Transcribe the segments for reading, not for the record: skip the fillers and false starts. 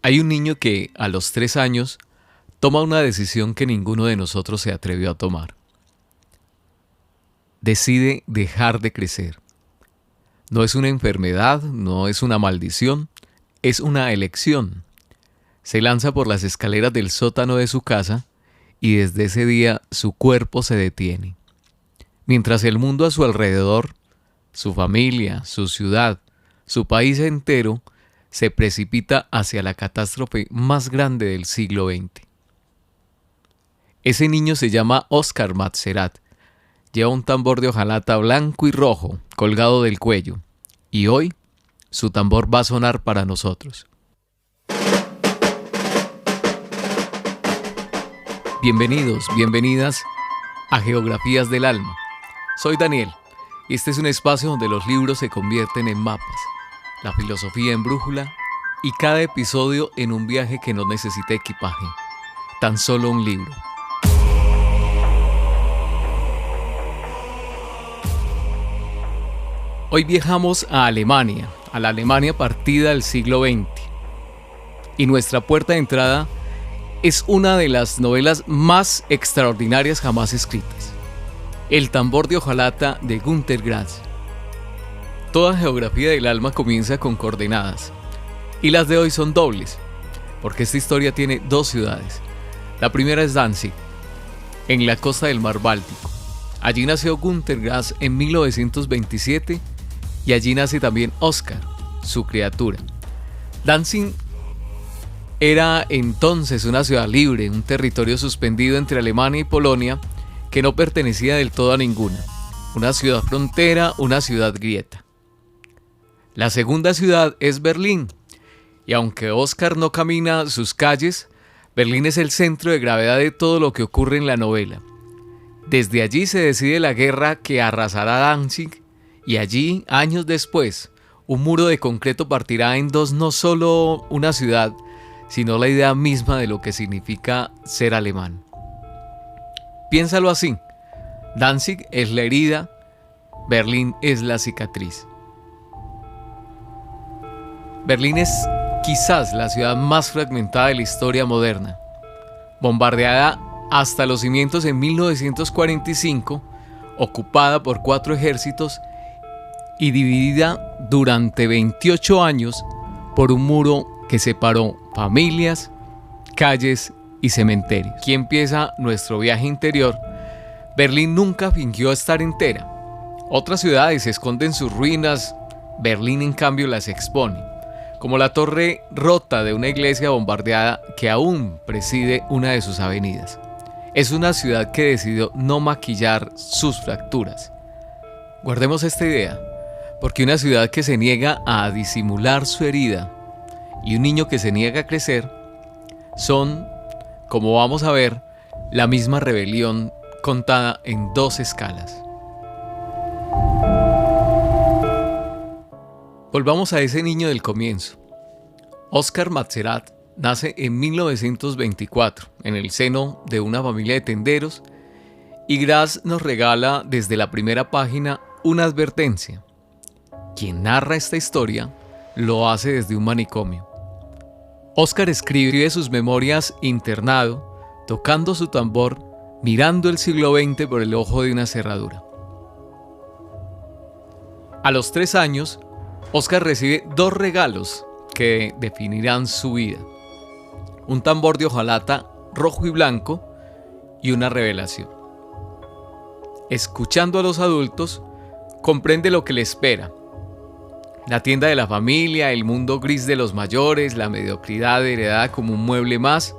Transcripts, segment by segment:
Hay un niño que, a los 3 años, toma una decisión que ninguno de nosotros se atrevió a tomar. Decide dejar de crecer. No es una enfermedad, no es una maldición, es una elección. Se lanza por las escaleras del sótano de su casa y desde ese día su cuerpo se detiene. Mientras el mundo a su alrededor, su familia, su ciudad, su país entero, se precipita hacia la catástrofe más grande del siglo XX. Ese niño se llama Óscar Matserat. Lleva un tambor de hojalata blanco y rojo colgado del cuello. Y hoy, su tambor va a sonar para nosotros. Bienvenidos, bienvenidas a Geografías del Alma. Soy Daniel y este es un espacio donde los libros se convierten en mapas, la filosofía en brújula y cada episodio en un viaje que no necesita equipaje, tan solo un libro. Hoy viajamos a Alemania, a la Alemania partida del siglo XX. Y nuestra puerta de entrada es una de las novelas más extraordinarias jamás escritas. El tambor de hojalata de Günter Grass. Toda geografía del alma comienza con coordenadas. Y las de hoy son dobles, porque esta historia tiene 2 ciudades. La primera es Danzig, en la costa del mar Báltico. Allí nació Günter Grass en 1927 y allí nace también Óscar, su criatura. Danzig era entonces una ciudad libre, un territorio suspendido entre Alemania y Polonia que no pertenecía del todo a ninguna. Una ciudad frontera, una ciudad grieta. La segunda ciudad es Berlín, y aunque Óscar no camina sus calles, Berlín es el centro de gravedad de todo lo que ocurre en la novela. Desde allí se decide la guerra que arrasará Danzig, y allí, años después, un muro de concreto partirá en dos no solo una ciudad, sino la idea misma de lo que significa ser alemán. Piénsalo así: Danzig es la herida, Berlín es la cicatriz. Berlín es quizás la ciudad más fragmentada de la historia moderna. Bombardeada hasta los cimientos en 1945, ocupada por 4 ejércitos y dividida durante 28 años por un muro que separó familias, calles y cementerios. Aquí empieza nuestro viaje interior. Berlín nunca fingió estar entera. Otras ciudades esconden sus ruinas, Berlín en cambio las expone, como la torre rota de una iglesia bombardeada que aún preside una de sus avenidas. Es una ciudad que decidió no maquillar sus fracturas. Guardemos esta idea, porque una ciudad que se niega a disimular su herida y un niño que se niega a crecer son, como vamos a ver, la misma rebelión contada en 2 escalas. Volvamos a ese niño del comienzo. Óscar Matserat nace en 1924 en el seno de una familia de tenderos y Grass nos regala desde la primera página una advertencia. Quien narra esta historia lo hace desde un manicomio. Óscar escribe sus memorias internado, tocando su tambor, mirando el siglo XX por el ojo de una cerradura. A los 3 años, Óscar recibe 2 regalos que definirán su vida: un tambor de hojalata rojo y blanco y una revelación. Escuchando a los adultos, comprende lo que le espera: la tienda de la familia, el mundo gris de los mayores, la mediocridad heredada como un mueble más.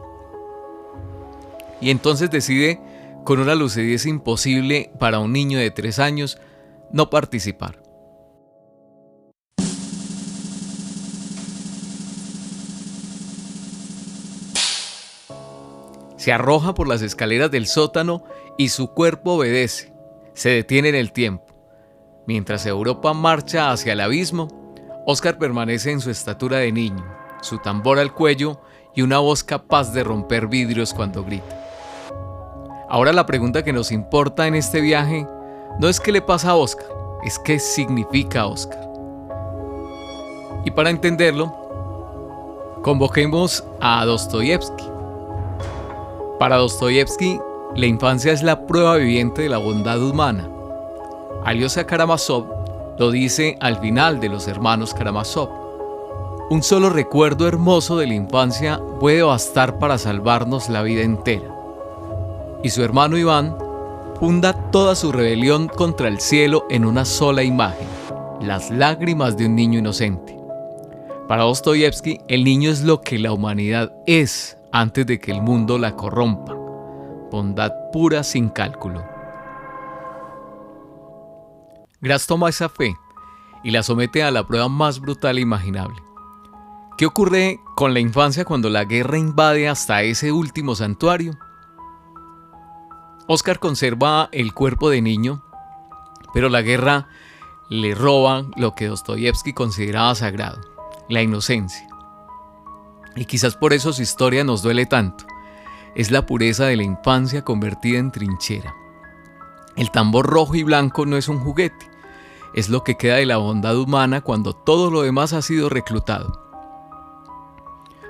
Y entonces decide, con una lucidez imposible para un niño de 3 años, no participar. Se arroja por las escaleras del sótano y su cuerpo obedece, se detiene en el tiempo. Mientras Europa marcha hacia el abismo, Óscar permanece en su estatura de niño, su tambor al cuello y una voz capaz de romper vidrios cuando grita. Ahora la pregunta que nos importa en este viaje no es qué le pasa a Óscar, es qué significa Óscar. Y para entenderlo, Convoquemos a Dostoyevski. Para Dostoyevski, la infancia es la prueba viviente de la bondad humana. Alyosha Karamazov lo dice al final de Los Hermanos Karamazov. Un solo recuerdo hermoso de la infancia puede bastar para salvarnos la vida entera. Y su hermano Iván funda toda su rebelión contra el cielo en una sola imagen: las lágrimas de un niño inocente. Para Dostoyevski, el niño es lo que la humanidad es antes de que el mundo la corrompa. Bondad pura sin cálculo. Graz toma esa fe y la somete a la prueba más brutal e imaginable. ¿Qué ocurre con la infancia cuando la guerra invade hasta ese último santuario? Oscar conserva el cuerpo de niño, pero la guerra le roba lo que Dostoyevski consideraba sagrado: la inocencia. Y quizás por eso su historia nos duele tanto. Es la pureza de la infancia convertida en trinchera. El tambor rojo y blanco no es un juguete, es lo que queda de la bondad humana cuando todo lo demás ha sido reclutado.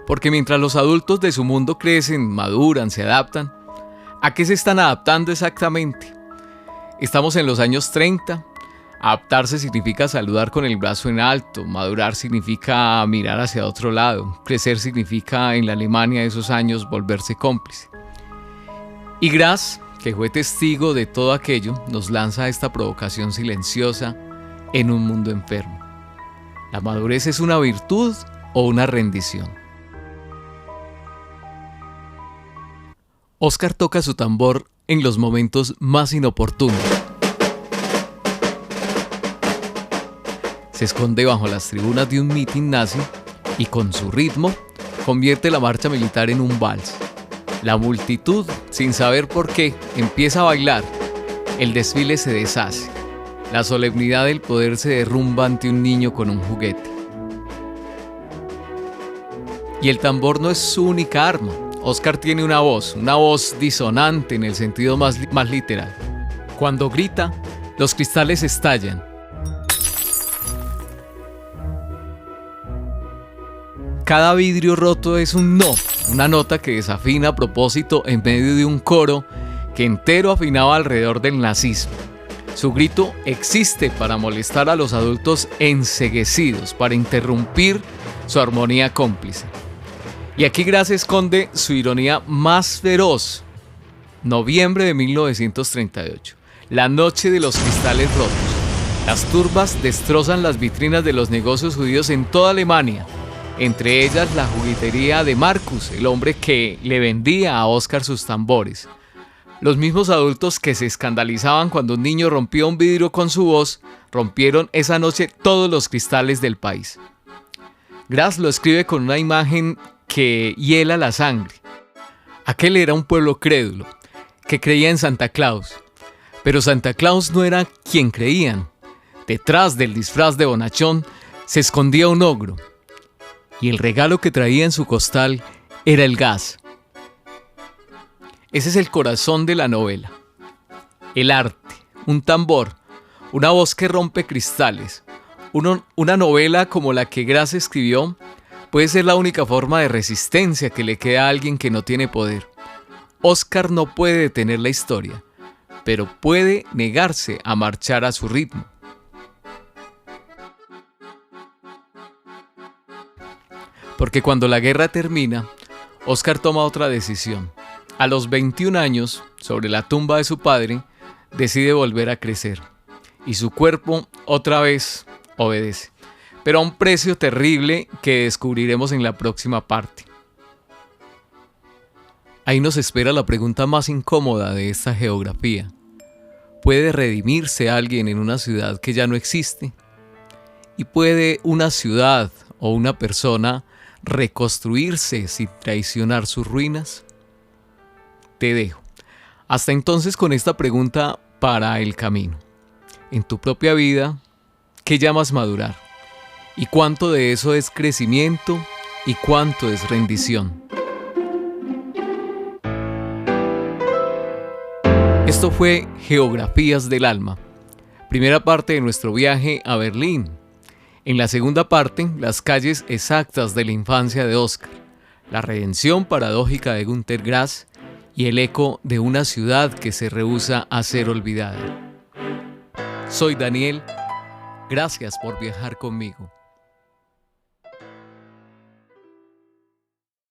Porque mientras los adultos de su mundo crecen, maduran, se adaptan, ¿a qué se están adaptando exactamente? Estamos en los años 30. Adaptarse significa saludar con el brazo en alto, madurar significa mirar hacia otro lado, crecer significa, en la Alemania de esos años, volverse cómplice. Y Graz, que fue testigo de todo aquello, nos lanza esta provocación silenciosa en un mundo enfermo. ¿La madurez es una virtud o una rendición? Oscar toca su tambor en los momentos más inoportunos. Se esconde bajo las tribunas de un mitin nazi y con su ritmo convierte la marcha militar en un vals. La multitud, sin saber por qué, empieza a bailar. El desfile se deshace. La solemnidad del poder se derrumba ante un niño con un juguete. Y el tambor no es su única arma. Oscar tiene una voz disonante en el sentido más literal. Cuando grita, los cristales estallan. Cada vidrio roto es un no, una nota que desafina a propósito en medio de un coro que entero afinaba alrededor del nazismo. Su grito existe para molestar a los adultos enceguecidos, para interrumpir su armonía cómplice. Y aquí Graz esconde su ironía más feroz. Noviembre de 1938, la noche de los cristales rotos. Las turbas destrozan las vitrinas de los negocios judíos en toda Alemania. Entre ellas la juguetería de Marcus, el hombre que le vendía a Oscar sus tambores. Los mismos adultos que se escandalizaban cuando un niño rompía un vidrio con su voz, rompieron esa noche todos los cristales del país. Graz lo escribe con una imagen que hiela la sangre. Aquel era un pueblo crédulo, que creía en Santa Claus. Pero Santa Claus no era quien creían. Detrás del disfraz de bonachón se escondía un ogro. Y el regalo que traía en su costal era el gas. Ese es el corazón de la novela. El arte, un tambor, una voz que rompe cristales. Una novela como la que Graz escribió puede ser la única forma de resistencia que le queda a alguien que no tiene poder. Oscar no puede detener la historia, pero puede negarse a marchar a su ritmo. Porque cuando la guerra termina, Oscar toma otra decisión. A los 21 años, sobre la tumba de su padre, decide volver a crecer. Y su cuerpo otra vez obedece. Pero a un precio terrible que descubriremos en la próxima parte. Ahí nos espera la pregunta más incómoda de esta geografía. ¿Puede redimirse alguien en una ciudad que ya no existe? ¿Y puede una ciudad o una persona reconstruirse sin traicionar sus ruinas? Te dejo. Hasta entonces con esta pregunta para el camino. En tu propia vida, ¿qué llamas madurar? ¿Y cuánto de eso es crecimiento y cuánto es rendición? Esto fue Geografías del Alma, primera parte de nuestro viaje a Berlín. En la segunda parte, las calles exactas de la infancia de Oscar, la redención paradójica de Günter Grass y el eco de una ciudad que se rehúsa a ser olvidada. Soy Daniel, gracias por viajar conmigo.